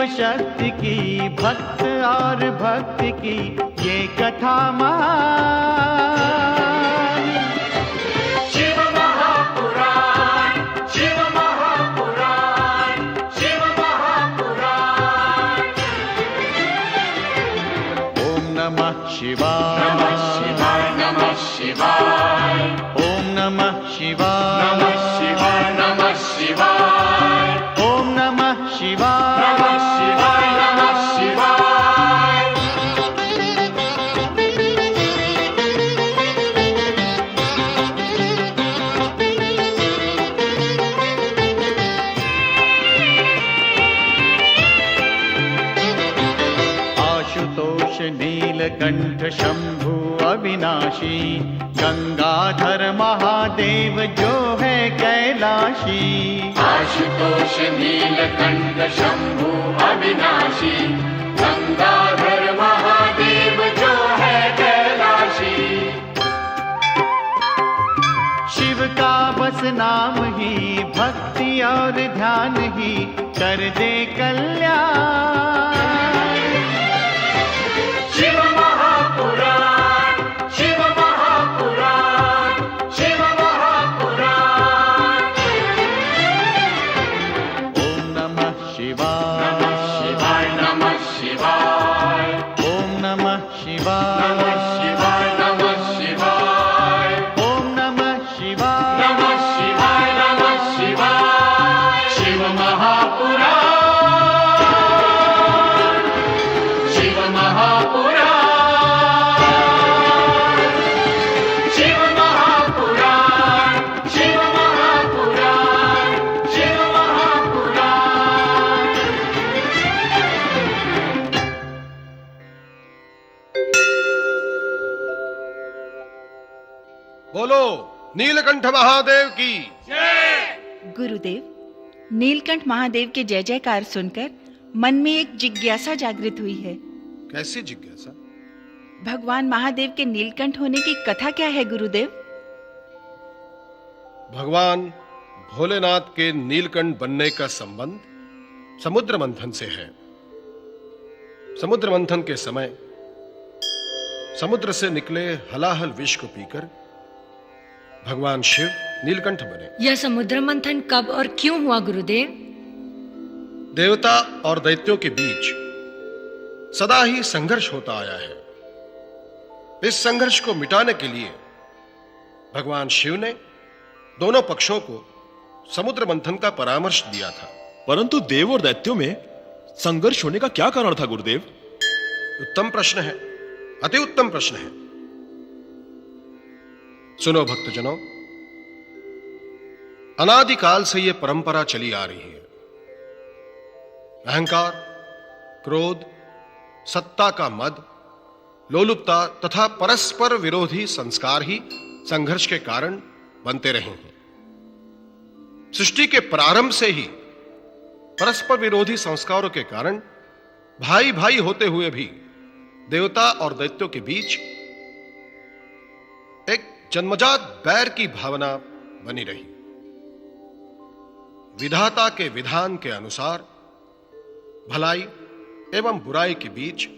शिव शक्ति की, भक्त और भक्ति की ये कथा महान। शिव महापुराण, शिव महापुराण, शिव महापुराण। ओम नमः शिवाय, नमः शिवाय, नमः शिवाय, ओम नमः शिवाय, नमः शिवाय, नमः शिवाय, ओम नमः शिवाय, नमः शिवाय, नमः शिवाय। आशुतोष नीलकंठ शंभु अविनाशी, गंगाधर महादेव जो है कैलाशी। आशुतोष नीलकंठ शंभु अविनाशी, गंगाधर महादेव जो है कैलाशी। शिव का बस नाम ही, भक्ति और ध्यान ही कर दे कल्याण। शिव महापुराण, शिव महापुराण, शिव महापुराण। ओम नमः शिवाय, नमः शिवाय, नमः शिवाय, ओम नमः शिवाय, नमः शिवाय, नमः शिवाय, ओम नमः शिवाय, नमः शिवाय, नमः शिवाय। शिव महापुराण, शिव महापुराण, शिव महापुराण, शिव महापुराण, शिव महापुराण। बोलो नीलकंठ महादेव की। गुरुदेव, नीलकंठ महादेव के जय जयकार सुनकर मन में एक जिज्ञासा जागृत हुई है। कैसी जिज्ञासा? भगवान महादेव के नीलकंठ होने की कथा क्या है गुरुदेव? भगवान भोलेनाथ के नीलकंठ बनने का संबंध समुद्र मंथन से है। समुद्र मंथन के समय समुद्र से निकले हलाहल विष को पीकर भगवान शिव नीलकंठ बने। यह समुद्र मंथन कब और क्यों हुआ गुरुदेव? देवता और दैत्यों के बीच सदा ही संघर्ष होता आया है। इस संघर्ष को मिटाने के लिए भगवान शिव ने दोनों पक्षों को समुद्र मंथन का परामर्श दिया था। परंतु देव और दैत्यों में संघर्ष होने का क्या कारण था गुरुदेव? उत्तम प्रश्न है, अति उत्तम प्रश्न है। सुनो भक्तजनों, अनादिकाल से यह परंपरा चली आ रही है। अहंकार, क्रोध, सत्ता का मद, लोलुपता तथा परस्पर विरोधी संस्कार ही संघर्ष के कारण बनते रहे हैं। सृष्टि के प्रारंभ से ही परस्पर विरोधी संस्कारों के कारण भाई भाई होते हुए भी देवता और दैत्यों के बीच एक जन्मजात बैर की भावना बनी रही। विधाता के विधान के अनुसार भलाई एवं बुराई के बीच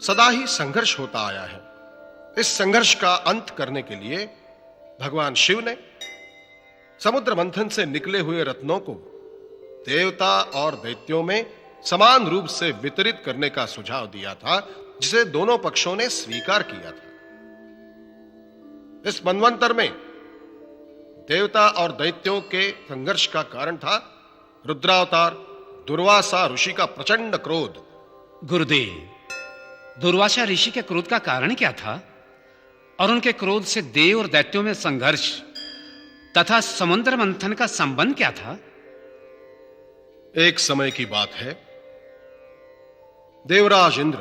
सदा ही संघर्ष होता आया है। इस संघर्ष का अंत करने के लिए भगवान शिव ने समुद्र मंथन से निकले हुए रत्नों को देवता और दैत्यों में समान रूप से वितरित करने का सुझाव दिया था, जिसे दोनों पक्षों ने स्वीकार किया था। इस मनवंतर में देवता और दैत्यों के संघर्ष का कारण था रुद्रावतार दुर्वासा ऋषि का प्रचंड क्रोध। गुरुदेव, दुर्वासा ऋषि के क्रोध का कारण क्या था और उनके क्रोध से देव और दैत्यों में संघर्ष तथा समुद्र मंथन का संबंध क्या था? एक समय की बात है, देवराज इंद्र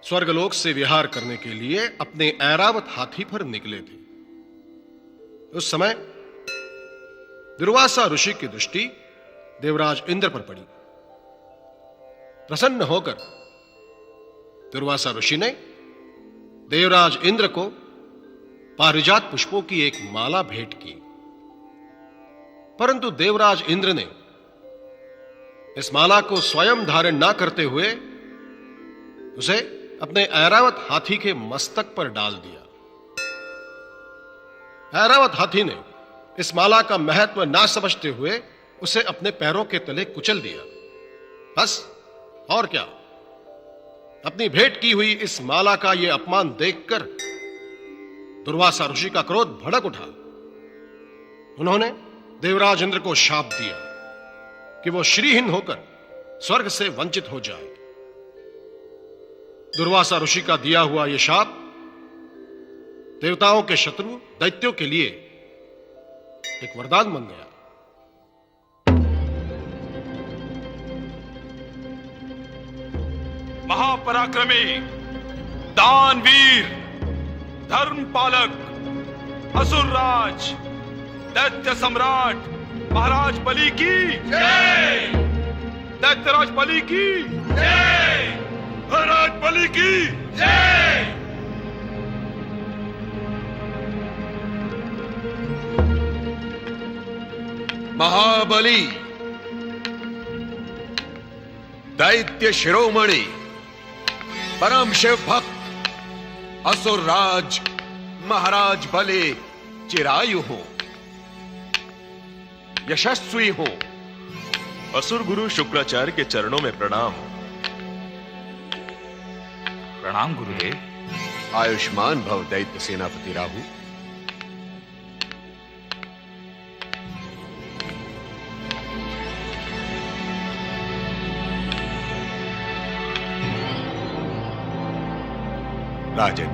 स्वर्गलोक से विहार करने के लिए अपने ऐरावत हाथी पर निकले थे। उस समय दुर्वासा ऋषि की दृष्टि देवराज इंद्र पर पड़ी। प्रसन्न होकर दुर्वासा ऋषि ने देवराज इंद्र को पारिजात पुष्पों की एक माला भेंट की, परंतु देवराज इंद्र ने इस माला को स्वयं धारण ना करते हुए उसे अपने ऐरावत हाथी के मस्तक पर डाल दिया। ऐरावत हाथी ने इस माला का महत्व ना समझते हुए उसे अपने पैरों के तले कुचल दिया। बस और क्या, अपनी भेंट की हुई इस माला का यह अपमान देखकर दुर्वासा ऋषि का क्रोध भड़क उठा। उन्होंने देवराज इंद्र को शाप दिया कि वो श्रीहीन होकर स्वर्ग से वंचित हो जाए। दुर्वासा ऋषि का दिया हुआ यह शाप देवताओं के शत्रु दैत्यों के लिए एक वरदान बन गया। महापराक्रमी, दानवीर, धर्म पालक, असुरराज, दैत्य सम्राट महाराज बलि की जय। दैत्यराज बलि की जय। महाराज बलि की जय। महाबली, दैत्य शिरोमणि, परम शिव भक्त, असुर राज महाराज बलि चिरायु हो, यशस्वी हो। असुर गुरु शुक्राचार्य के चरणों में प्रणाम। प्रणाम गुरुदेव। आयुष्मान भव दैत्य सेनापति राहु। राजन,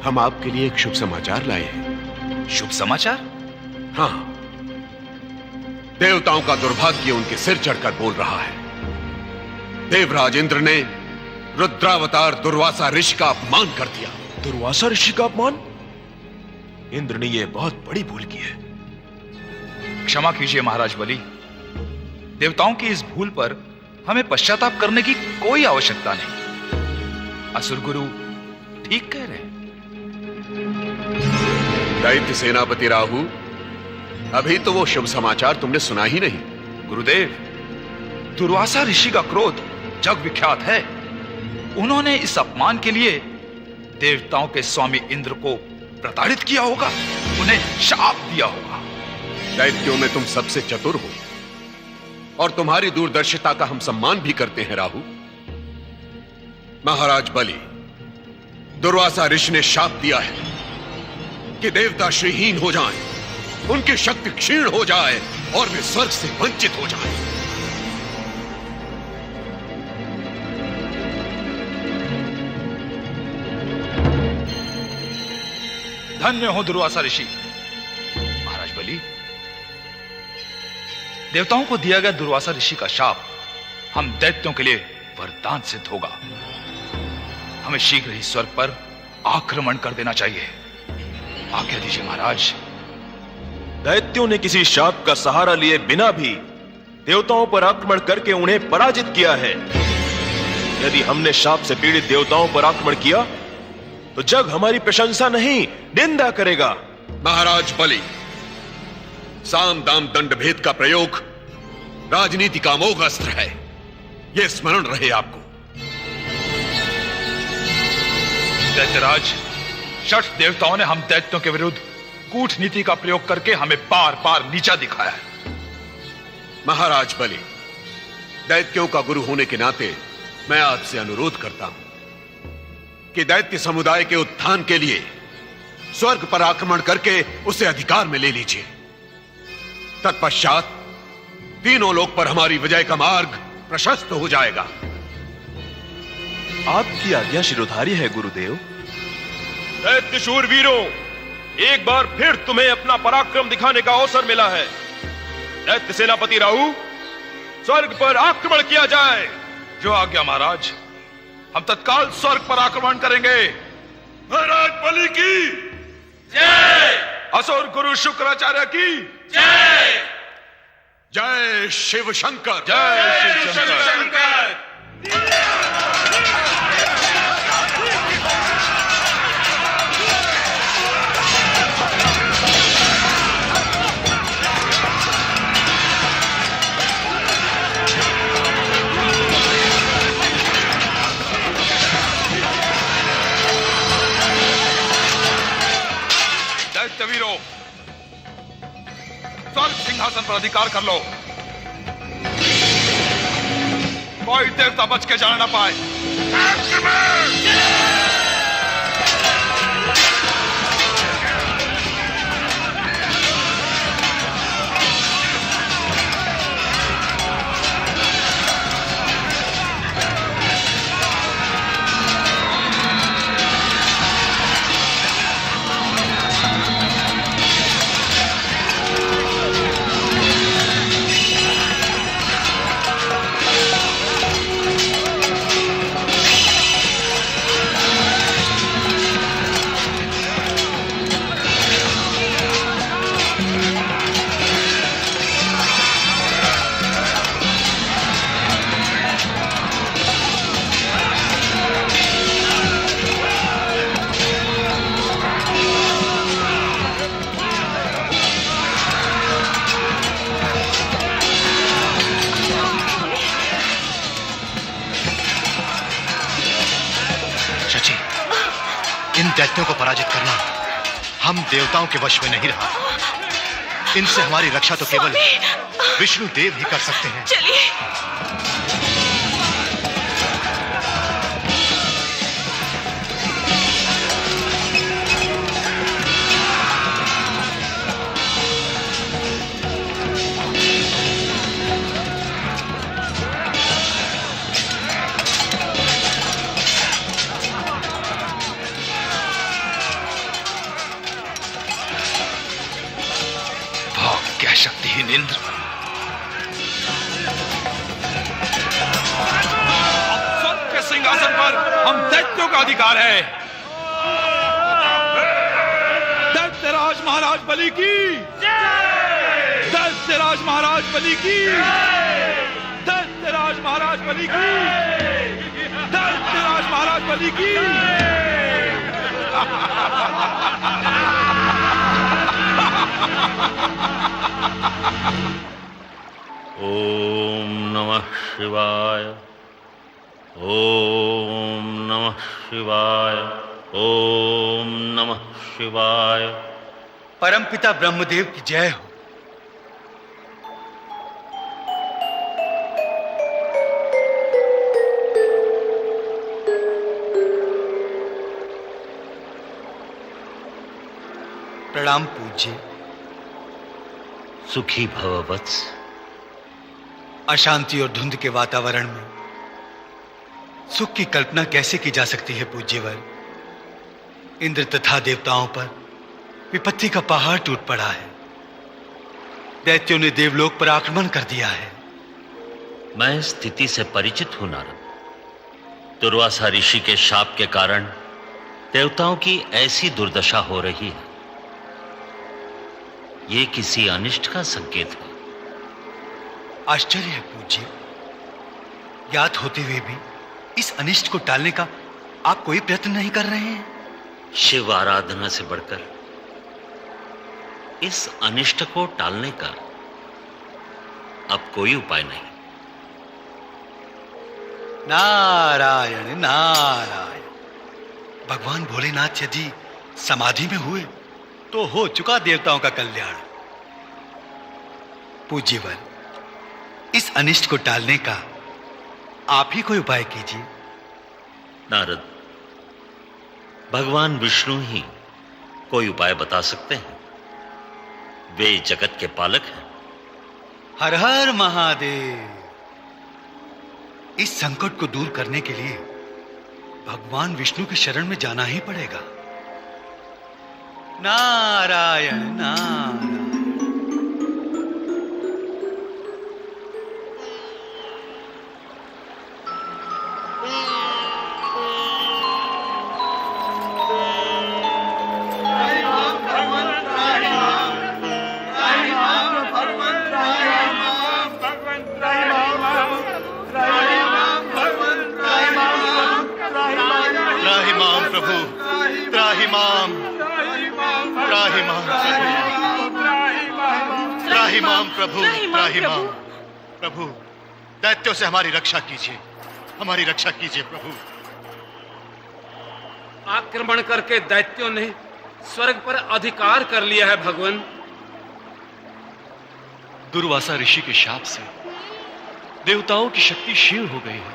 हम आपके लिए एक शुभ समाचार लाए हैं। शुभ समाचार? हां, देवताओं का दुर्भाग्य उनके सिर चढ़कर बोल रहा है। देवराज इंद्र ने रुद्रावतार दुर्वासा ऋषि का अपमान कर दिया। दुर्वासा ऋषि का अपमान? इंद्र ने यह बहुत बड़ी भूल की है। क्षमा कीजिए महाराज बलि, देवताओं की इस भूल पर हमें पश्चाताप करने की कोई आवश्यकता नहीं। असुर गुरु ठीक कह रहे हैं। दैत्य सेनापति राहु, अभी तो वो शुभ समाचार तुमने सुना ही नहीं। गुरुदेव, दुर्वासा ऋषि का क्रोध जग विख्यात है। उन्होंने इस अपमान के लिए देवताओं के स्वामी इंद्र को प्रताड़ित किया होगा, उन्हें शाप दिया होगा। दैत्यों में तुम सबसे चतुर हो और तुम्हारी दूरदर्शिता का हम सम्मान भी करते हैं राहु। महाराज बलि, दुर्वासा ऋषि ने शाप दिया है कि देवता श्रीहीन हो जाएं, उनकी शक्ति क्षीण हो जाए और वे स्वर्ग से वंचित हो जाएं। धन्य हो दुर्वासा ऋषि। महाराज बलि, देवताओं को दिया गया दुर्वासा ऋषि का शाप हम दैत्यों के लिए वरदान सिद्ध होगा। हमें शीघ्र ही स्वर्ग पर आक्रमण कर देना चाहिए। आज्ञा दीजिए महाराज। दैत्यों ने किसी शाप का सहारा लिए बिना भी देवताओं पर आक्रमण करके उन्हें पराजित किया है। यदि हमने शाप से पीड़ित देवताओं पर आक्रमण किया तो जग हमारी प्रशंसा नहीं, निंदा करेगा। महाराज बलि, साम दाम दंड भेद का प्रयोग राजनीति का अमोघ अस्त्र है, यह स्मरण रहे आपको। दैत्यराज, षठ देवताओं ने हम दैत्यों के विरुद्ध कूटनीति का प्रयोग करके हमें बार बार नीचा दिखाया है। महाराज बलि, दैत्यों का गुरु होने के नाते मैं आपसे अनुरोध करता हूं कि दैत्य समुदाय के उत्थान के लिए स्वर्ग पर आक्रमण करके उसे अधिकार में ले लीजिए। तत्पश्चात तीनों लोक पर हमारी विजय का मार्ग प्रशस्त हो जाएगा। आपकी आज्ञा शिरोधार्य है गुरुदेव। दैत्य शूरवीरों, एक बार फिर तुम्हें अपना पराक्रम दिखाने का अवसर मिला है। दैत्य सेनापति राहु, स्वर्ग पर आक्रमण किया जाए। जो आज्ञा महाराज। हम तत्काल स्वर्ग पर आक्रमण करेंगे। महाराज बलि की जय। असुर गुरु शुक्राचार्य की जय। जय शिव शंकर। जय शिव शंकर। पर अधिकार कर लो। कोई देवता बच के जाना ना पाए। दैत्यों को पराजित करना हम देवताओं के वश में नहीं रहा। इनसे हमारी रक्षा तो केवल विष्णु देव ही कर सकते हैं। चलिए। शक्तिहीन इंद्र, स्वर्ग के सिंहासन पर हम दैत्यों का अधिकार है। दैत्यराज महाराज बलि की, दैत्यराज महाराज बलि की, दैत्यराज महाराज बलि की, दैत्यराज महाराज बलि की। ओम नमः शिवाय, ओम नमः शिवाय, ओम नमः शिवाय। परमपिता ब्रह्मदेव की जय हो। प्रणाम पूज्य। सुखी भव वत्स। अशांति और धुंध के वातावरण में सुख की कल्पना कैसे की जा सकती है पूज्यवर। इंद्र तथा देवताओं पर विपत्ति का पहाड़ टूट पड़ा है। दैत्यों ने देवलोक पर आक्रमण कर दिया है। मैं स्थिति से परिचित हूं नारद। दुर्वासा ऋषि के शाप के कारण देवताओं की ऐसी दुर्दशा हो रही है। ये किसी अनिष्ट का संकेत है। आश्चर्य है पूज्य, ज्ञात होते हुए भी इस अनिष्ट को टालने का आप कोई प्रयत्न नहीं कर रहे हैं। शिव आराधना से बढ़कर इस अनिष्ट को टालने का अब कोई उपाय नहीं। नारायण नारायण। भगवान भोलेनाथ यदि समाधि में हुए तो हो चुका देवताओं का कल्याण। पूज्यवर, इस अनिष्ट को टालने का आप ही कोई उपाय कीजिए। नारद, भगवान विष्णु ही कोई उपाय बता सकते हैं। वे जगत के पालक हैं। हर हर महादेव। इस संकट को दूर करने के लिए भगवान विष्णु की शरण में जाना ही पड़ेगा। नारायण नारायण। प्रभु, दैत्यों से हमारी रक्षा कीजिए, हमारी रक्षा कीजिए प्रभु। आक्रमण करके दैत्यों ने स्वर्ग पर अधिकार कर लिया है भगवान। दुर्वासा ऋषि के शाप से देवताओं की शक्ति क्षीण हो गई है,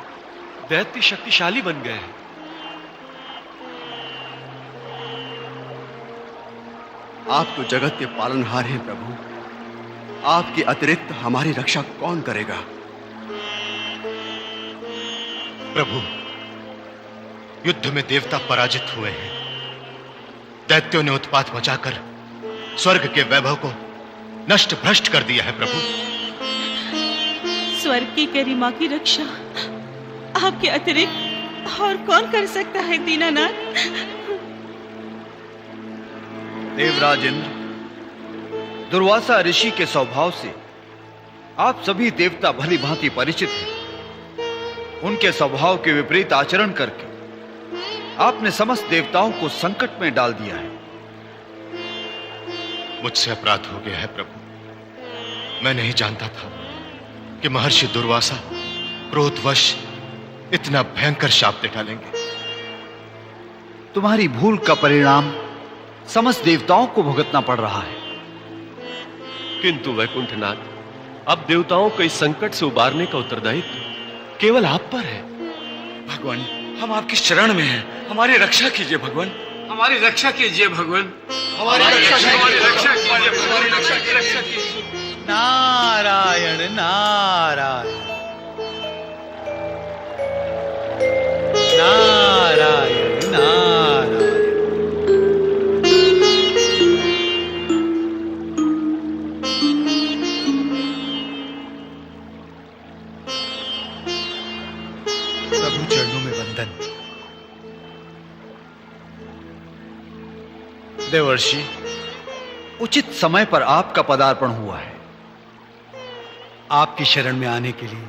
दैत्य शक्तिशाली बन गए हैं। आप तो जगत के पालनहार हैं प्रभु, आपके अतिरिक्त हमारी रक्षा कौन करेगा? प्रभु, युद्ध में देवता पराजित हुए हैं। दैत्यों ने उत्पात मचाकर स्वर्ग के वैभव को नष्ट भ्रष्ट कर दिया है प्रभु। स्वर्ग की गरिमा की रक्षा आपके अतिरिक्त और कौन कर सकता है दीनानाथ? देवराज इंद्र, दुर्वासा ऋषि के स्वभाव से आप सभी देवता भली भांति परिचित हैं। उनके स्वभाव के विपरीत आचरण करके आपने समस्त देवताओं को संकट में डाल दिया है। मुझसे अपराध हो गया है प्रभु। मैं नहीं जानता था कि महर्षि दुर्वासा क्रोधवश इतना भयंकर शाप दे डालेंगे। तुम्हारी भूल का परिणाम समस्त देवताओं को भुगतना पड़ रहा है। किंतु वैकुंठनाथ, अब देवताओं को इस संकट से उबारने का उत्तरदायित्व केवल आप पर है। भगवान, हम आपकी शरण में हैं, हमारी रक्षा कीजिए भगवान, हमारी रक्षा कीजिए भगवान, हमारी रक्षा कीजिए। नारायण नारायण नारायण नारायण। प्रभु चरणों में वंदन। देवर्षि, उचित समय पर आपका पदार्पण हुआ है। आपकी शरण में आने के लिए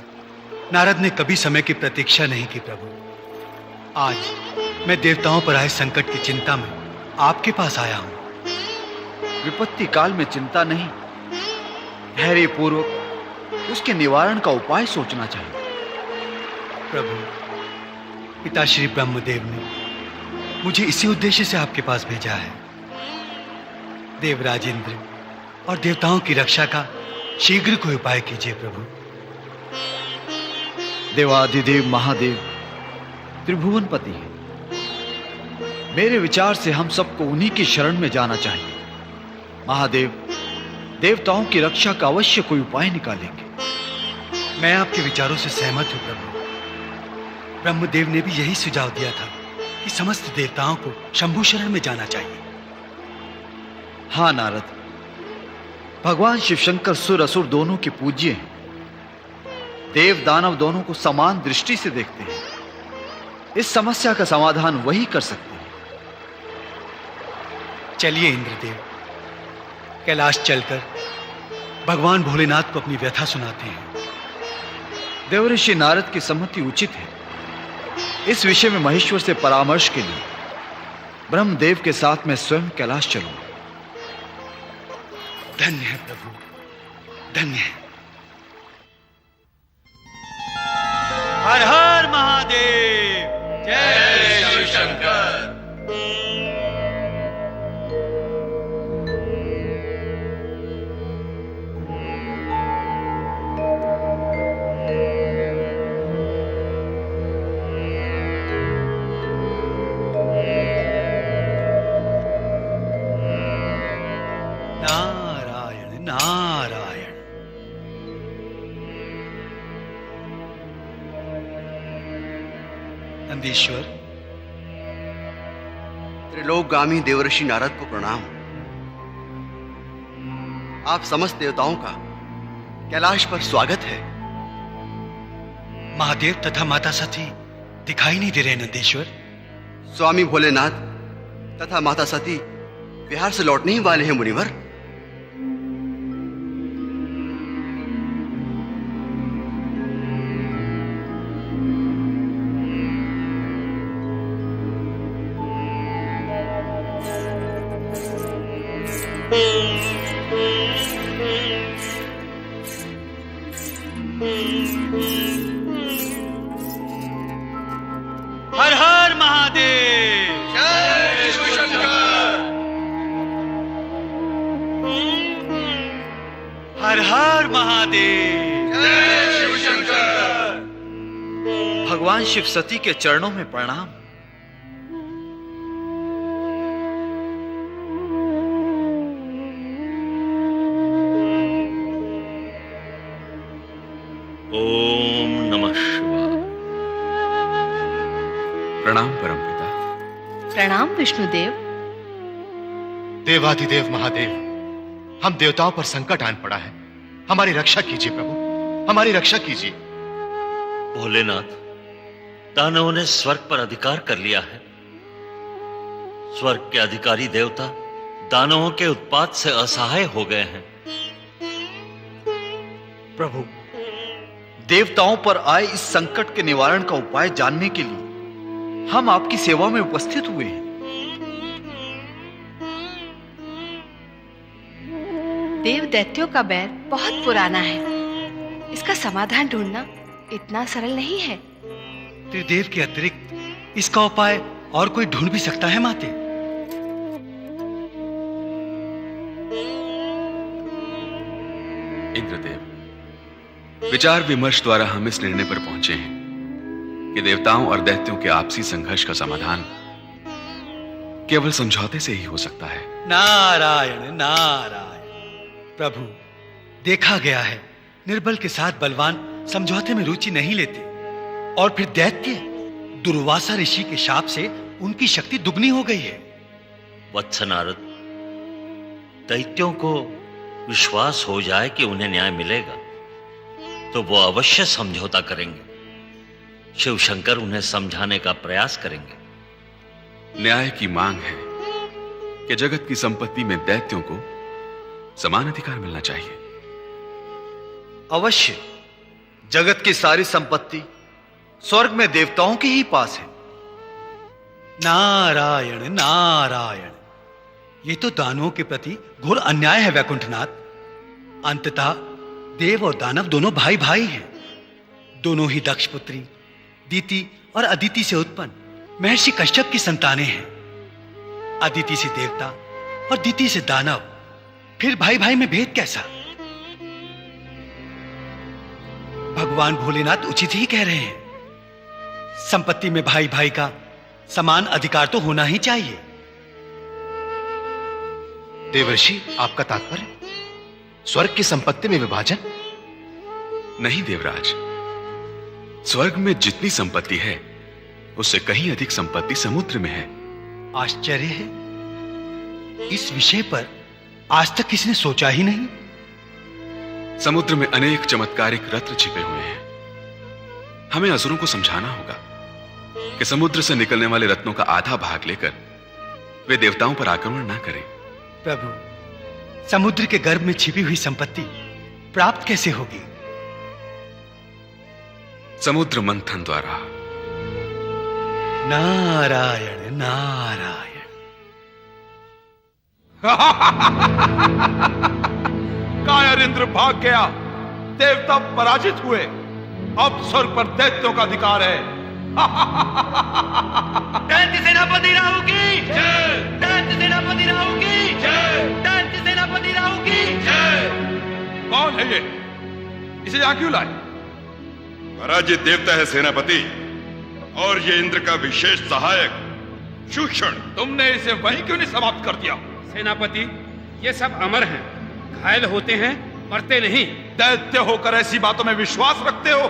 नारद ने कभी समय की प्रतीक्षा नहीं की प्रभु। आज मैं देवताओं पर आए संकट की चिंता में आपके पास आया हूं। विपत्ति काल में चिंता नहीं, धैर्य पूर्वक उसके निवारण का उपाय सोचना चाहिए। प्रभु, पिता श्री ब्रह्मदेव ने मुझे इसी उद्देश्य से आपके पास भेजा है। देवराज इंद्र और देवताओं की रक्षा का शीघ्र कोई उपाय कीजिए प्रभु। देवाधिदेव महादेव त्रिभुवनपति है। मेरे विचार से हम सबको उन्हीं की शरण में जाना चाहिए। महादेव देवताओं की रक्षा का अवश्य कोई उपाय निकालेंगे। मैं आपके विचारों से सहमत हूं प्रभु। ब्रह्मदेव ने भी यही सुझाव दिया था कि समस्त देवताओं को शंभु शरण में जाना चाहिए। हाँ नारद, भगवान शिव शंकर सुर असुर दोनों के पूज्य हैं। देव दानव दोनों को समान दृष्टि से देखते हैं। इस समस्या का समाधान वही कर सकते हैं। चलिए इंद्रदेव, कैलाश चलकर भगवान भोलेनाथ को अपनी व्यथा सुनाते हैं। देवऋषि नारद की सम्मति उचित है। इस विषय में महेश्वर से परामर्श के लिए ब्रह्मदेव के साथ मैं स्वयं कैलाश चलूंगा। धन्य है प्रभु, धन्य है। हर हर महादेव, जय शिव शंकर। नारायण नारायण। नंदीश्वर, त्रिलोकगामी देवर्षि नारद को प्रणाम। आप समस्त देवताओं का कैलाश पर स्वागत है। महादेव तथा माता सती दिखाई नहीं दे रहे नंदीश्वर। स्वामी भोलेनाथ तथा माता सती बिहार से लौटने ही वाले हैं मुनिवर। हर हर महादेव, जय शिव शंकर। हर हर हर महादेव। जय शिव शंकर। भगवान शिव सती के चरणों में प्रणाम। ओम नमः शिवाय। प्रणाम परमपिता। प्रणाम विष्णुदेव। देवाधिदेव महादेव, हम देवताओं पर संकट आन पड़ा है, हमारी रक्षा कीजिए प्रभु, हमारी रक्षा कीजिए। भोलेनाथ, दानवों ने स्वर्ग पर अधिकार कर लिया है। स्वर्ग के अधिकारी देवता दानवों के उत्पात से असहाय हो गए हैं। प्रभु, देवताओं पर आए इस संकट के निवारण का उपाय जानने के लिए हम आपकी सेवा में उपस्थित हुए हैं। देव दैत्यों का बैर बहुत पुराना है, इसका समाधान ढूंढना इतना सरल नहीं है। त्रिदेव के अतिरिक्त इसका उपाय और कोई ढूंढ भी सकता है माते? इंद्रदेव, विचार विमर्श द्वारा हम इस निर्णय पर पहुंचे हैं कि देवताओं और दैत्यों के आपसी संघर्ष का समाधान केवल समझौते से ही हो सकता है। नारायण नारायण। प्रभु, देखा गया है निर्बल के साथ बलवान समझौते में रुचि नहीं लेते, और फिर दैत्य दुर्वासा ऋषि के शाप से उनकी शक्ति दुगनी हो गई है। वत्स नारद, दैत्यों को विश्वास हो जाए कि उन्हें न्याय मिलेगा तो वो अवश्य समझौता करेंगे। शिव शंकर उन्हें समझाने का प्रयास करेंगे। न्याय की मांग है कि जगत की संपत्ति में दैत्यों को समान अधिकार मिलना चाहिए। अवश्य, जगत की सारी संपत्ति स्वर्ग में देवताओं के ही पास है। नारायण नारायण। ये तो दानवों के प्रति घोर अन्याय है वैकुंठनाथ। अंततः देव और दानव दोनों भाई भाई हैं। दोनों ही दक्ष पुत्री दीति और अदिति से उत्पन्न महर्षि कश्यप की संतानें हैं। अदिति से देवता और दीति से दानव, फिर भाई भाई में भेद कैसा? भगवान भोलेनाथ उचित ही कह रहे हैं। संपत्ति में भाई भाई का समान अधिकार तो होना ही चाहिए। देवर्षि, आपका तात्पर्य स्वर्ग की संपत्ति में विभाजन? नहीं देवराज, स्वर्ग में जितनी संपत्ति है उससे कहीं अधिक संपत्ति समुद्र में है। आश्चर्य है, इस विषय पर आज तक किसी ने सोचा ही नहीं। समुद्र में अनेक चमत्कारिक रत्न छिपे हुए हैं। हमें असुरों को समझाना होगा कि समुद्र से निकलने वाले रत्नों का आधा भाग लेकर वे देवताओं पर आक्रमण ना करें। प्रभु, समुद्र के गर्भ में छिपी हुई संपत्ति प्राप्त कैसे होगी? समुद्र मंथन द्वारा। नारायण नारायण। कायर इंद्र भाग गया, देवता पराजित हुए, अब स्वर्ग पर दैत्यों का अधिकार है। दैत्य सेनापति राहु की जय, दैत्य सेनापति राहु की जय, दैत्य सेनापति राहु की जय। कौन है ये? इसे यहां क्यों लाए? पराजित देवता है सेनापति, और ये इंद्र का विशेष सहायक शूषण। तुमने इसे वहीं क्यों नहीं समाप्त कर दिया? सेनापति, ये सब अमर हैं, घायल होते हैं, मरते नहीं। दैत्य होकर ऐसी बातों में विश्वास रखते हो?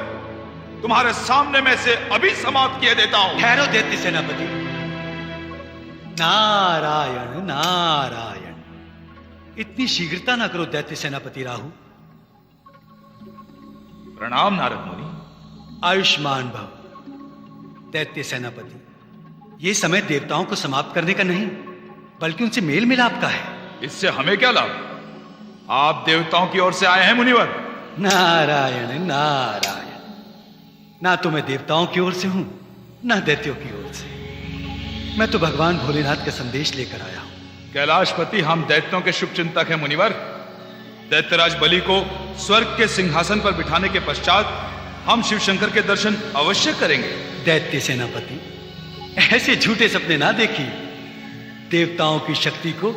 तुम्हारे सामने में से अभी समाप्त किए देता हूं। ठहरो दैत्य सेनापति। नारायण नारायण। इतनी शीघ्रता ना करो दैत्य सेनापति राहु। प्रणाम नारद मुनि। आयुष्मान भव। दैत्य सेनापति, ये समय देवताओं को समाप्त करने का नहीं, बल्कि उनसे मेल मिलाप का है। इससे हमें क्या लाभ? आप देवताओं की ओर से आए हैं मुनिवर। नारायण नारायण। ना तो मैं देवताओं की ओर से हूं, ना दैत्यों की ओर से। मैं तो भगवान भोलेनाथ का संदेश लेकर आया हूं। कैलाशपति, हम दैत्यों के शुभ चिंतक हैं मुनिवर। दैत्यराज बलि को स्वर्ग के सिंहासन पर बिठाने के पश्चात हम शिव शंकर के दर्शन अवश्य करेंगे। दैत्य सेनापति, ऐसे झूठे सपने ना देखिए। देवताओं की शक्ति को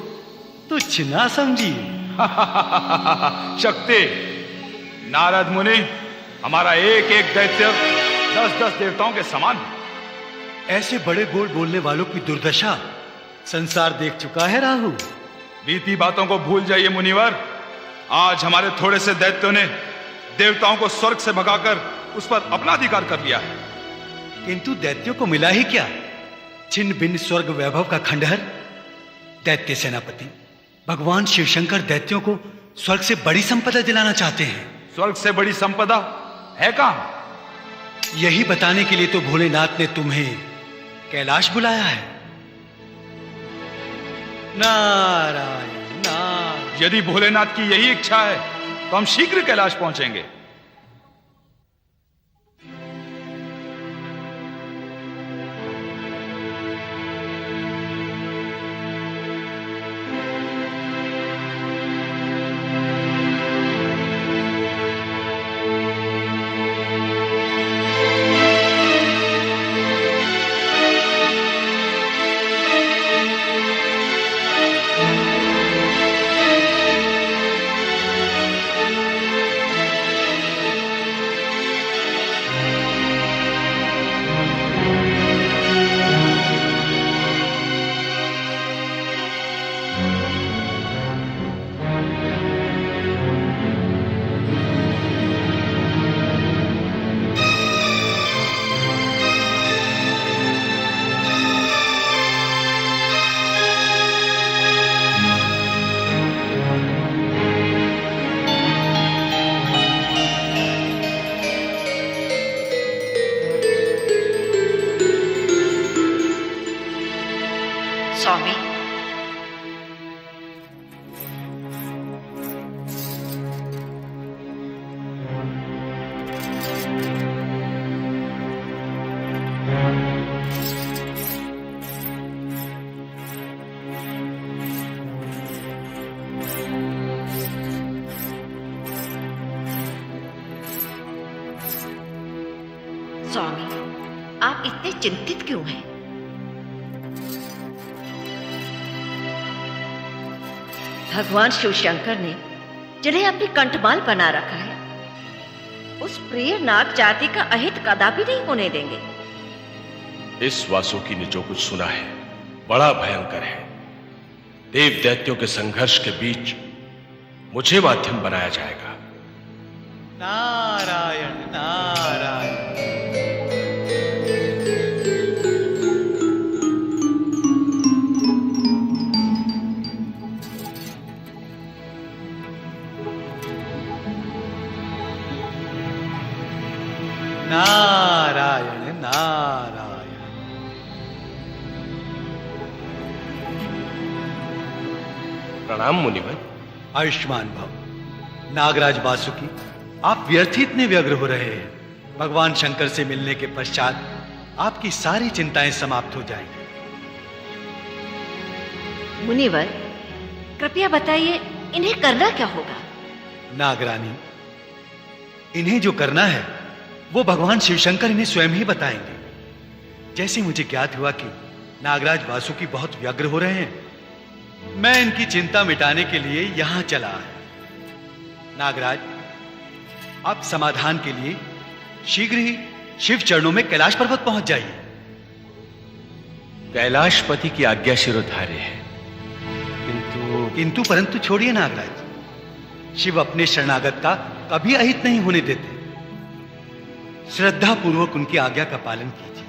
तुच्छ ना समझिए। शक्ति नारद मुनि, हमारा एक एक दैत्य 10-10 देवताओं के समान है। ऐसे बड़े बोल बोलने वालों की दुर्दशा संसार देख चुका है राहु। बीती बातों को भूल जाइए मुनिवर। आज हमारे थोड़े से दैत्यों ने देवताओं को स्वर्ग से भगाकर उस पर अपना अधिकार कर लिया है। किंतु दैत्यों को मिला ही क्या? छिन्न भिन्न स्वर्ग वैभव का खंडहर। दैत्य सेनापति भगवान शिवशंकर दैत्यों को स्वर्ग से बड़ी संपदा दिलाना चाहते हैं। स्वर्ग से बड़ी संपदा है कहां? यही बताने के लिए तो भोलेनाथ ने तुम्हें कैलाश बुलाया है। नारायण नारायण। यदि भोलेनाथ की यही इच्छा है तो हम शीघ्र कैलाश पहुंचेंगे। स्वामी, स्वामी, आप इतने चिंतित क्यों हैं? भगवान शिव शंकर ने जिन्हें अपनी कंठमाल बना रखा है, उस प्रिय नाग जाति का अहित कदापि नहीं होने देंगे। इस वासुकी ने जो कुछ सुना है बड़ा भयंकर है। देव दैत्यों के संघर्ष के बीच मुझे माध्यम बनाया जाएगा। नारायण नारायण। नारायण नारायण। प्रणाम मुनिवर। आयुष्मान भव। नागराज वासुकी, आप व्यर्थ ही इतने व्यग्र हो रहे हैं। भगवान शंकर से मिलने के पश्चात आपकी सारी चिंताएं समाप्त हो जाएंगी। मुनिवर, कृपया बताइए इन्हें करना क्या होगा? नागरानी, इन्हें जो करना है वो भगवान शिवशंकर इन्हें स्वयं ही बताएंगे। जैसे मुझे ज्ञात हुआ कि नागराज वासुकी बहुत व्यग्र हो रहे हैं, मैं इनकी चिंता मिटाने के लिए यहां चला आया। नागराज, आप समाधान के लिए शीघ्र ही शिव चरणों में कैलाश पर्वत पहुंच जाइए। कैलाशपति की आज्ञा शिरोधार्य है, किंतु परंतु छोड़िए नागराज। शिव अपने शरणागत का कभी अहित नहीं होने देते। श्रद्धा पूर्वक उनकी आज्ञा का पालन कीजिए।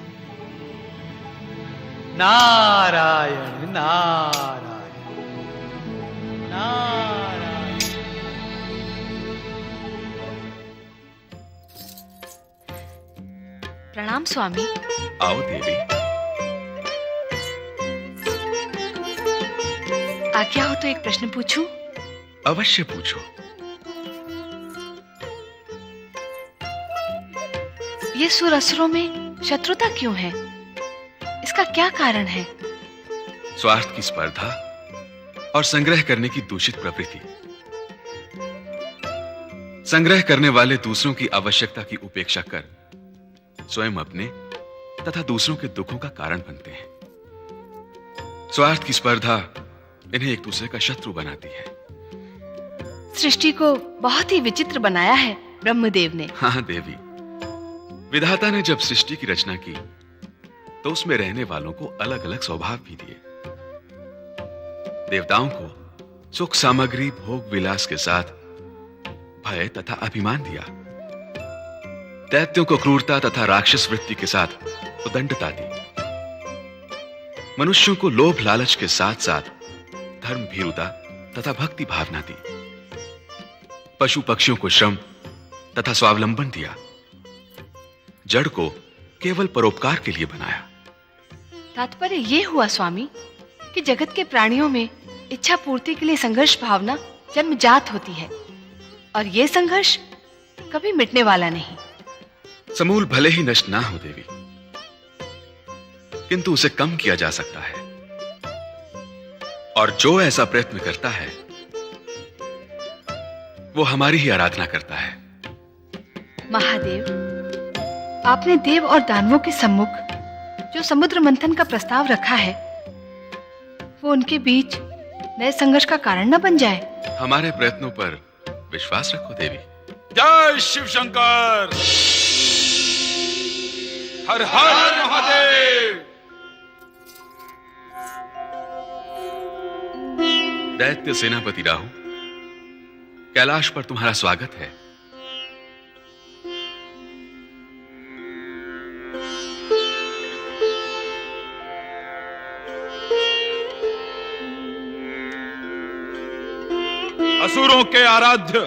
नारायण नारायण नारायण। प्रणाम स्वामी। आओ देवी। आज्ञा हो तो एक प्रश्न पूछूं? अवश्य पूछो। ये सुर असुरों में शत्रुता क्यों है? इसका क्या कारण है? स्वार्थ की स्पर्धा और संग्रह करने की दूषित प्रवृत्ति। संग्रह करने वाले दूसरों की आवश्यकता की उपेक्षा कर स्वयं अपने तथा दूसरों के दुखों का कारण बनते हैं। स्वार्थ की स्पर्धा इन्हें एक दूसरे का शत्रु बनाती है। सृष्टि को बहुत ही विचित्र बनाया है ब्रह्मदेव ने। हाँ देवी, विधाता ने जब सृष्टि की रचना की तो उसमें रहने वालों को अलग अलग स्वभाव भी दिए। देवताओं को सुख सामग्री भोग विलास के साथ भय तथा अभिमान दिया। दैत्यों को क्रूरता तथा राक्षस वृत्ति के साथ उदंडता दी। मनुष्यों को लोभ लालच के साथ साथ धर्म भीरुता तथा भक्ति भावना दी। पशु पक्षियों को श्रम तथा स्वावलंबन दिया। जड़ को केवल परोपकार के लिए बनाया। तात्पर्य ये हुआ स्वामी कि जगत के प्राणियों में इच्छा पूर्ति के लिए संघर्ष भावना जन्मजात होती है और ये संघर्ष कभी मिटने वाला नहीं। समूल भले ही नष्ट ना हो देवी, किंतु उसे कम किया जा सकता है। और जो ऐसा प्रयत्न करता है वो हमारी ही आराधना करता है। महादेव, आपने देव और दानवों के सम्मुख जो समुद्र मंथन का प्रस्ताव रखा है वो उनके बीच नए संघर्ष का कारण न बन जाए। हमारे प्रयत्नों पर विश्वास रखो देवी। जय शिव शंकर। हर हर महादेव। दैत्य सेनापति राहु, कैलाश पर तुम्हारा स्वागत है। असुरों के आराध्य,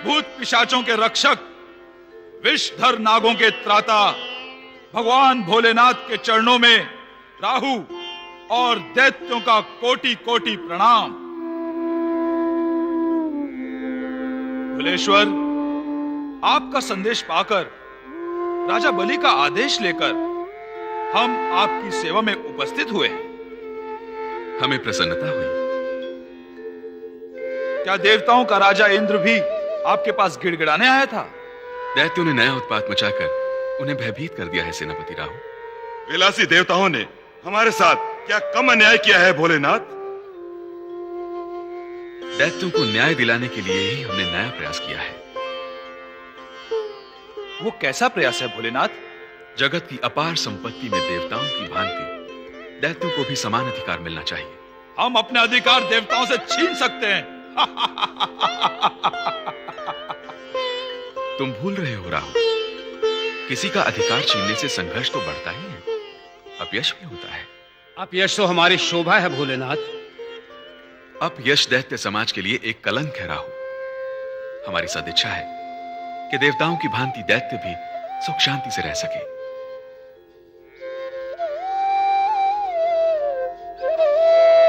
भूत पिशाचों के रक्षक, विषधर नागों के त्राता भगवान भोलेनाथ के चरणों में राहु और दैत्यों का कोटि कोटि प्रणाम। भोलेश्वर, आपका संदेश पाकर, राजा बलि का आदेश लेकर हम आपकी सेवा में उपस्थित हुए। हमें प्रसन्नता हुई। क्या देवताओं का राजा इंद्र भी आपके पास गिड़गिड़ाने आया था? दैत्यों ने नया उत्पात मचाकर उन्हें भयभीत कर दिया है सेनापति राहु। विलासी देवताओं ने हमारे साथ क्या कम अन्याय किया है भोलेनाथ? दैत्यों को न्याय दिलाने के लिए ही हमने नया प्रयास किया है। वो कैसा प्रयास है भोलेनाथ? जगत की अपार संपत्ति में देवताओं की भांति दैत्यों को भी समान अधिकार मिलना चाहिए। हम अपने अधिकार देवताओं से छीन सकते हैं। तुम भूल रहे हो राहु, किसी का अधिकार छीनने से संघर्ष तो बढ़ता ही है, अपयश भी होता है। अपयश तो हमारी शोभा है भोलेनाथ। अपयश दैत्य समाज के लिए एक कलंक है राहु। हमारी सदिच्छा है कि देवताओं की भांति दैत्य भी सुख शांति से रह सके।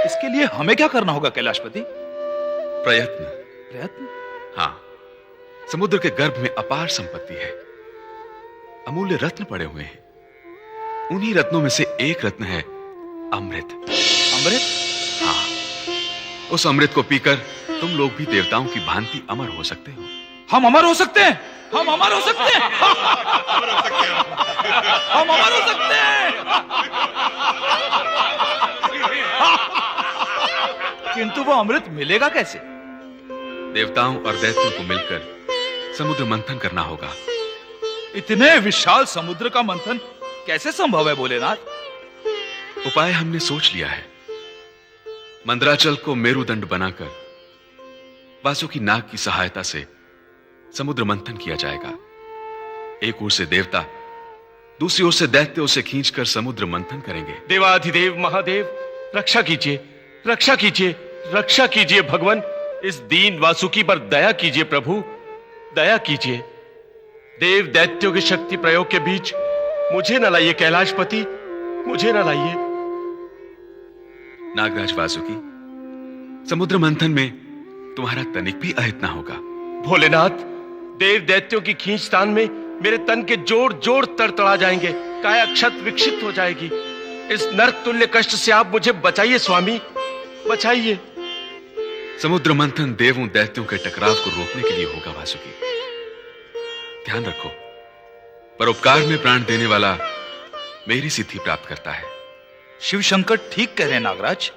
इसके लिए हमें क्या करना होगा कैलाशपति? प्रयत्न। प्रयत्न? हाँ, समुद्र के गर्भ में अपार संपत्ति है। अमूल्य रत्न पड़े हुए हैं। उन्हीं रत्नों में से एक रत्न है अमृत। अमृत? हाँ, उस अमृत को पीकर तुम लोग भी देवताओं की भांति अमर हो सकते हो। हम अमर हो सकते हैं? हम अमर हो सकते हैं? हम अमर हो सकते हैं? किंतु वो अमृत मिलेगा कैसे? देवताओं और दैत्यों को मिलकर समुद्र मंथन करना होगा। इतने विशाल समुद्र का मंथन कैसे संभव है भोलेनाथ? उपाय हमने सोच लिया है। मंदराचल को मेरुदंड बनाकर वासुकी नाग की सहायता से समुद्र मंथन किया जाएगा। एक ओर से देवता, दूसरी ओर से दैत्य उसे खींचकर समुद्र मंथन करेंगे। देवाधिदेव महादेव, रक्षा कीजिए, रक्षा कीजिए, रक्षा कीजिए भगवान। इस दीन वासुकी पर दया कीजिए प्रभु, दया कीजिए। देव दैत्यों की शक्ति प्रयोग के बीच मुझे न लाइए कैलाशपति, मुझे न लाइए। नागराज वासुकी, समुद्र मंथन में तुम्हारा तनिक भी अहित ना होगा। भोलेनाथ, देव दैत्यों की खींचतान में मेरे तन के जोड़ जोड़ तड़तड़ा जाएंगे, काया क्षत विक्षिप्त हो जाएगी। इस नरक तुल्य कष्ट से आप मुझे बचाइए स्वामी, बचाइए। समुद्र मंथन देवों दैत्यों के टकराव को रोकने के लिए होगा वासुकी। ध्यान रखो, परोपकार में प्राण देने वाला मेरी सिद्धि प्राप्त करता है। शिव शंकर ठीक कह रहे हैं नागराज।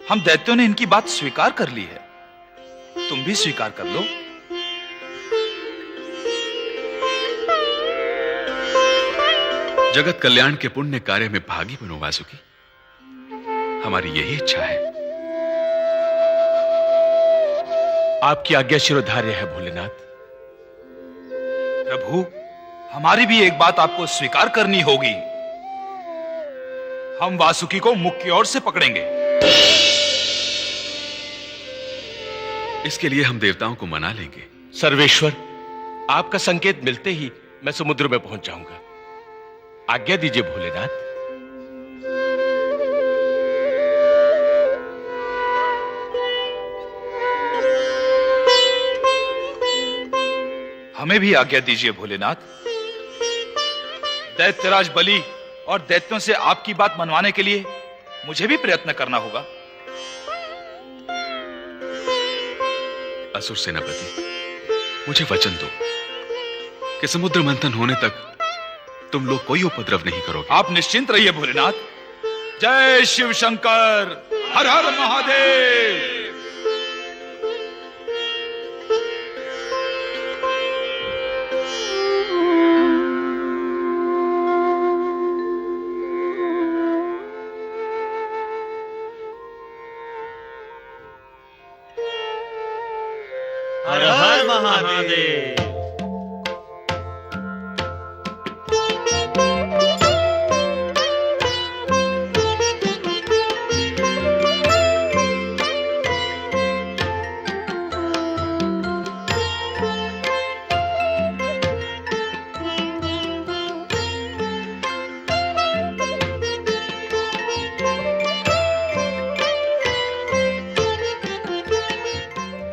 हम दैत्यों ने इनकी बात स्वीकार कर ली है, तुम भी स्वीकार कर लो। जगत कल्याण के पुण्य कार्य में भागी बनो वासुकी। हमारी यही इच्छा है। आपकी आज्ञा शिरोधार्य है भोलेनाथ। प्रभु, हमारी भी एक बात आपको स्वीकार करनी होगी। हम वासुकी को मुख की ओर से पकड़ेंगे। इसके लिए हम देवताओं को मना लेंगे। सर्वेश्वर, आपका संकेत मिलते ही मैं समुद्र में पहुंच जाऊंगा। आज्ञा दीजिए भोलेनाथ। हमें भी आज्ञा दीजिए भोलेनाथ। दैत्यराज बलि और दैत्यों से आपकी बात मनवाने के लिए मुझे भी प्रयत्न करना होगा। असुर सेनापति, मुझे वचन दो कि समुद्र मंथन होने तक तुम लोग कोई उपद्रव नहीं करोगे। आप निश्चिंत रहिए भोलेनाथ। जय शिव शंकर, हर हर महादेव। हर हर महादेव।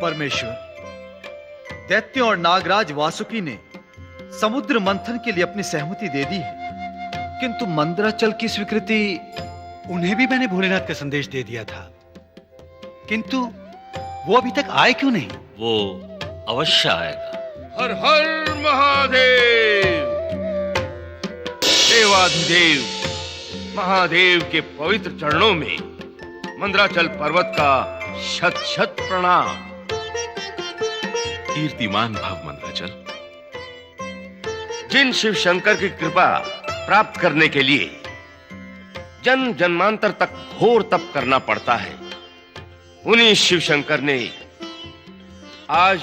परमेश्वर, दैत्यों और नागराज वासुकी ने समुद्र मंथन के लिए अपनी सहमति दे दी है, किंतु मंदराचल की स्वीकृति। उन्हें भी मैंने भोलेनाथ का संदेश दे दिया था, किंतु वो अभी तक आए क्यों नहीं? वो अवश्य आएगा। हर हर महादेव। देवाधिदेव महादेव के पवित्र चरणों में मंदराचल पर्वत का शत शत प्रणाम। कीर्तिमान भव मंदराचल। जिन शिव शंकर की कृपा प्राप्त करने के लिए जन्म जन्मांतर तक घोर तप करना पड़ता है, उन्हीं शिव शंकर ने आज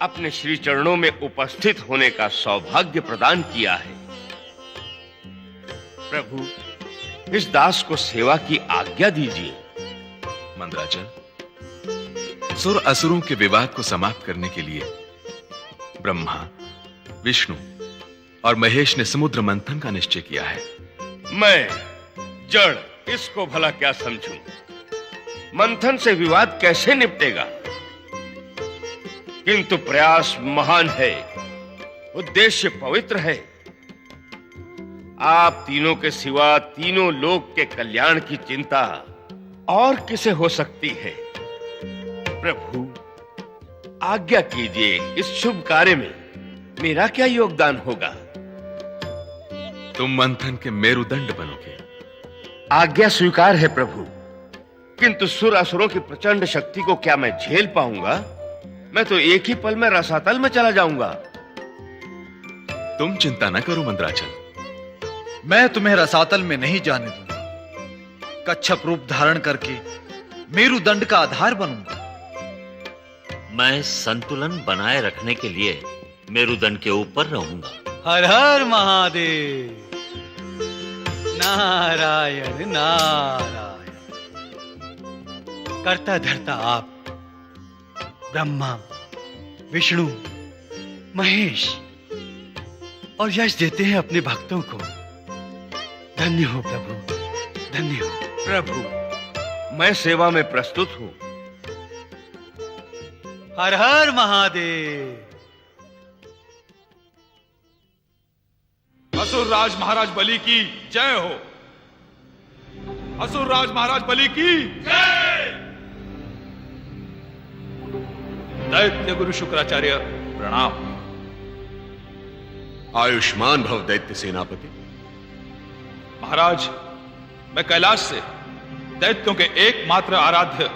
अपने श्री चरणों में उपस्थित होने का सौभाग्य प्रदान किया है। प्रभु, इस दास को सेवा की आज्ञा दीजिए। मंदराचल, सुर असुरों के विवाद को समाप्त करने के लिए ब्रह्मा, विष्णु और महेश ने समुद्र मंथन का निश्चय किया है। मैं जड़ इसको भला क्या समझूं? मंथन से विवाद कैसे निपटेगा? किंतु प्रयास महान है, उद्देश्य पवित्र है। आप तीनों के सिवा तीनों लोक के कल्याण की चिंता और किसे हो सकती है? प्रभु, आज्ञा कीजिए, इस शुभ कार्य में मेरा क्या योगदान होगा? तुम मंथन के मेरुदंड बनोगे। आज्ञा स्वीकार है प्रभु, किंतु सुर असुरों की प्रचंड शक्ति को क्या मैं झेल पाऊंगा? मैं तो एक ही पल में रसातल में चला जाऊंगा। तुम चिंता न करो मंदराचल, मैं तुम्हें रसातल में नहीं जाने दूंगा। कच्छप रूप धारण करके मेरुदंड का आधार बनूंगा। मैं संतुलन बनाए रखने के लिए मेरुदंड के ऊपर रहूंगा। हर हर महादेव। नारायण नारायण। करता धरता आप, ब्रह्मा, विष्णु, महेश, और यश देते हैं अपने भक्तों को। धन्य हो प्रभु, धन्य हो। प्रभु, मैं सेवा में प्रस्तुत हूं। हर हर महादेव। असुर राज महाराज बलि की जय हो। असुर राज महाराज बलि की जय। दैत्य गुरु शुक्राचार्य प्रणाम। आयुष्मान भव दैत्य सेनापति। महाराज, मैं कैलाश से दैत्यों के एकमात्र आराध्य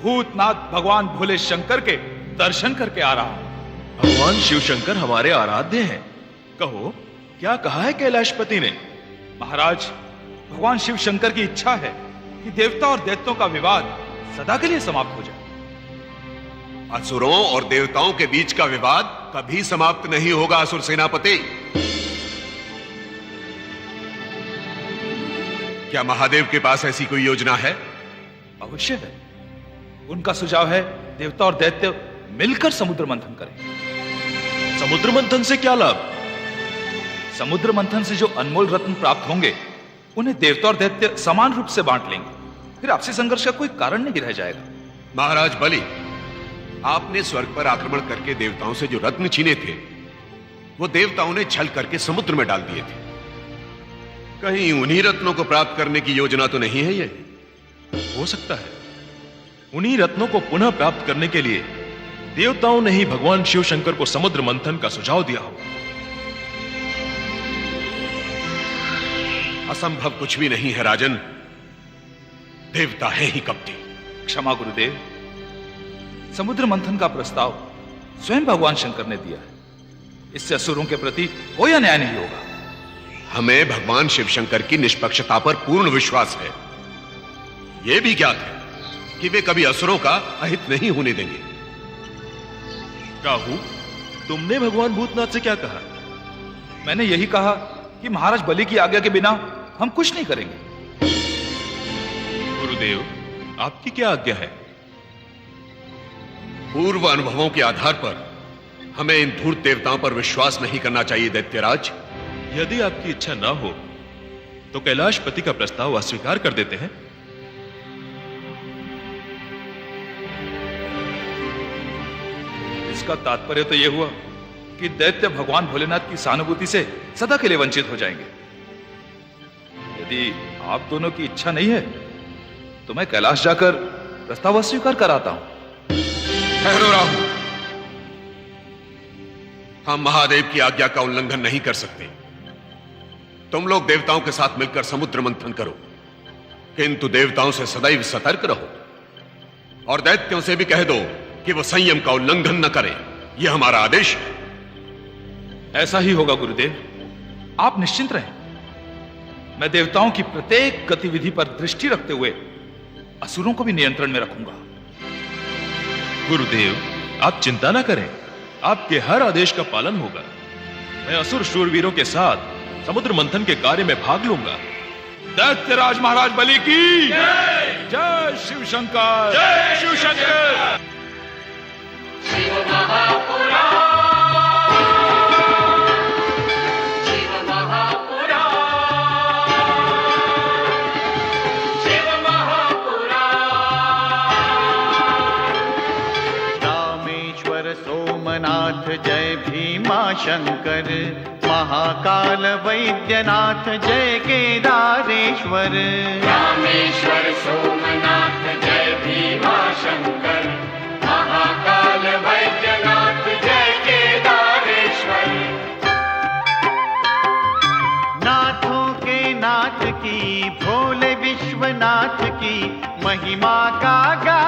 भूतनाथ भगवान भोले शंकर के दर्शन करके आ रहा हूं। भगवान शिव शंकर हमारे आराध्य हैं। कहो, क्या कहा है कैलाशपति ने? महाराज, भगवान शिव शंकर की इच्छा है कि देवता और दैत्यों का विवाद सदा के लिए समाप्त हो जाए। असुरों और देवताओं के बीच का विवाद कभी समाप्त नहीं होगा असुर सेनापति। क्या महादेव के पास ऐसी कोई योजना है? अवश्य है। उनका सुझाव है देवता और दैत्य मिलकर समुद्र मंथन करें। समुद्र मंथन से क्या लाभ? समुद्र मंथन से जो अनमोल रत्न प्राप्त होंगे उन्हें देवता और दैत्य समान रूप से बांट लेंगे। फिर आपसी संघर्ष का कोई कारण नहीं रह जाएगा। महाराज बलि, आपने स्वर्ग पर आक्रमण करके देवताओं से जो रत्न छीने थे वो देवताओं ने छल करके समुद्र में डाल दिए थे। कहीं उन्हीं रत्नों को प्राप्त करने की योजना तो नहीं है ये? हो सकता है उन्हीं रत्नों को पुनः प्राप्त करने के लिए देवताओं ने ही भगवान शिव शंकर को समुद्र मंथन का सुझाव दिया हो। असंभव कुछ भी नहीं है राजन। देवता है ही कपटी। क्षमा गुरुदेव, समुद्र मंथन का प्रस्ताव स्वयं भगवान शंकर ने दिया है। इससे असुरों के प्रति कोई अन्याय नहीं होगा। हमें भगवान शिव शंकर की निष्पक्षता पर पूर्ण विश्वास है। यह भी ज्ञात है कि वे कभी असुरों का अहित नहीं होने देंगे। राहु, तुमने भगवान भूतनाथ से क्या कहा? मैंने यही कहा कि महाराज बलि की आज्ञा के बिना हम कुछ नहीं करेंगे। गुरुदेव, आपकी क्या आज्ञा है? पूर्व अनुभवों के आधार पर हमें इन धूर्त देवताओं पर विश्वास नहीं करना चाहिए दैत्यराज। यदि आपकी इच्छा ना हो तो कैलाशपति का प्रस्ताव अस्वीकार कर देते हैं। इसका तात्पर्य तो यह हुआ कि दैत्य भगवान भोलेनाथ की सहानुभूति से सदा के लिए वंचित हो जाएंगे। यदि आप दोनों की इच्छा नहीं है तो मैं कैलाश जाकर प्रस्ताव अस्वीकार कराता हूं। ठहरो राहु, हम महादेव की आज्ञा का उल्लंघन नहीं कर सकते। तुम लोग देवताओं के साथ मिलकर समुद्र मंथन करो, किंतु देवताओं से सदैव सतर्क रहो और दैत्यों से भी कह दो कि वो संयम का उल्लंघन न करें। यह हमारा आदेश है। ऐसा ही होगा गुरुदेव, आप निश्चिंत रहें। मैं देवताओं की प्रत्येक गतिविधि पर दृष्टि रखते हुए असुरों को भी नियंत्रण में रखूंगा। गुरुदेव, आप चिंता ना करें, आपके हर आदेश का पालन होगा। मैं असुर शूरवीरों के साथ समुद्र मंथन के कार्य में भाग लूंगा। दैत्यराज महाराज बलि की जय। जय शिव शंकर। जय शिव शंकर। शिव महापुराण, शिव महापुराण, शिव महापुराण। रामेश्वर सोमनाथ जय भीमा शंकर, महाकाल वैद्यनाथ जय केदारेश्वर। रामेश्वर सोमनाथ जय भीमा शंकर, महाकाल वैद्यनाथ जय केदारेश्वर। नाथों के नाथ की, भोले विश्वनाथ की महिमा का गा।